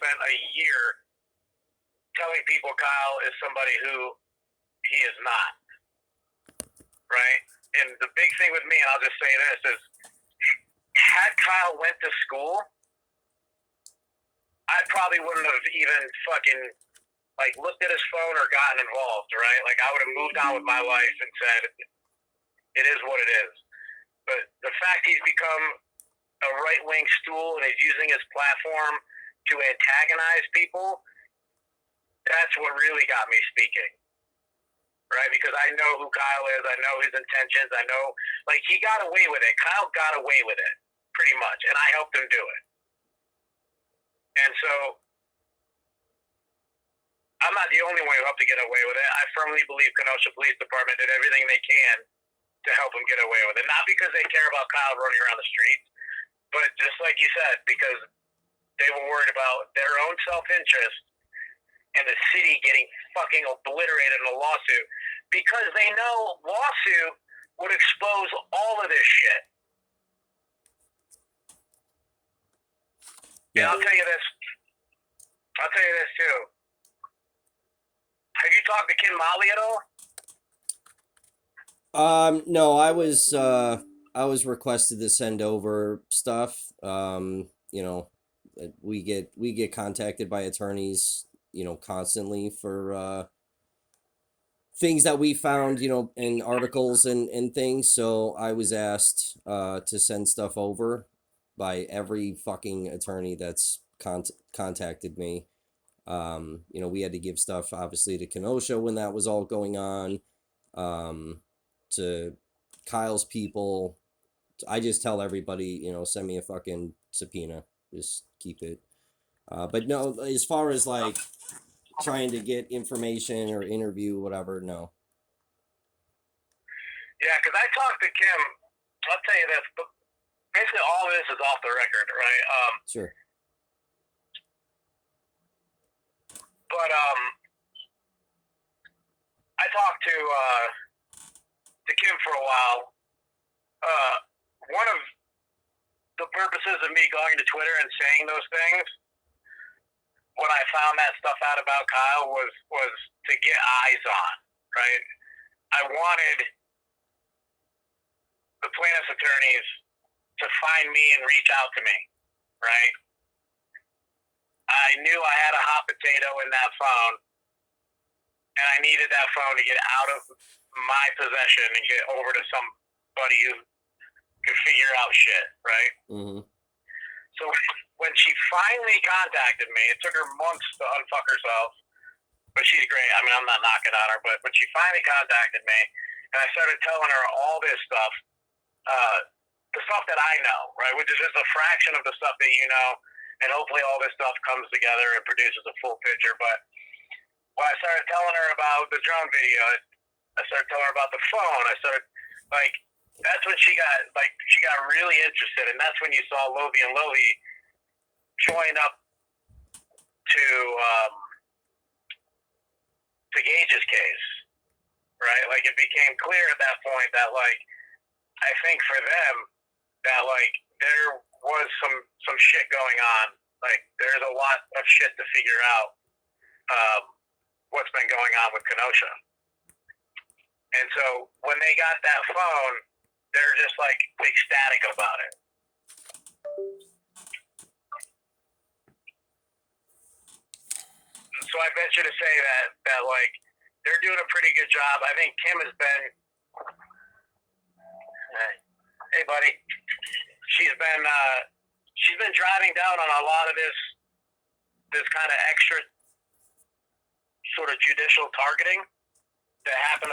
spent a year telling people Kyle is somebody who he is not, right? And the big thing with me, and I'll just say this, is had Kyle went to school, I probably wouldn't have even fucking, like, looked at his phone or gotten involved, right? Like, I would have moved on with my life and said, it is what it is. But the fact he's become a right-wing stool and he's using his platform to antagonize people, that's what really got me speaking, right? Because I know who Kyle is. I know his intentions. I know, like, he got away with it. Kyle got away with it, pretty much, and I helped him do it. And so I'm not the only one who helped to get away with it. I firmly believe Kenosha Police Department did everything they can to help him get away with it. Not because they care about Kyle running around the streets, but just like you said, because they were worried about their own self-interest and the city getting fucking obliterated in a lawsuit, because they know lawsuit would expose all of this shit. Yeah. And I'll tell you this too. Have you talked to Kim Molly at all? No, I was requested to send over stuff. You know, we get contacted by attorneys, you know, constantly for things that we found, you know, in articles and things. So I was asked to send stuff over by every fucking attorney that's contacted me. You know, we had to give stuff obviously to Kenosha when that was all going on, to Kyle's people. I just tell everybody, you know, send me a fucking subpoena, just keep it. But no, as far as like trying to get information or interview, whatever, no. Yeah, because I talked to Kim. I'll tell you this, but basically all of this is off the record, right? Sure. But I talked to Kim for a while. One of the purposes of me going to Twitter and saying those things, when I found that stuff out about Kyle, was to get eyes on, right? I wanted the plaintiff's attorneys to find me and reach out to me, right? I knew I had a hot potato in that phone, and I needed that phone to get out of my possession and get over to somebody who could figure out shit, right? Mm-hmm. So when she finally contacted me, it took her months to unfuck herself, but she's great. I mean, I'm not knocking on her, but when she finally contacted me, and I started telling her all this stuff, the stuff that I know, right, which is just a fraction of the stuff that you know, and hopefully all this stuff comes together and produces a full picture. But when I started telling her about the drone video, I started telling her about the phone. I started, like, that's when she got really interested, and that's when you saw Lovie and Lovie join up to Gage's case, right? Like, it became clear at that point that, like, I think for them that, like, there was some shit going on. Like, there's a lot of shit to figure out what's been going on with Kenosha. And so when they got that phone, they're just, like, ecstatic about it. So I venture to say that like, they're doing a pretty good job. I think Kim has been, hey buddy, she's been driving down on a lot of this kind of extra sort of judicial targeting that happened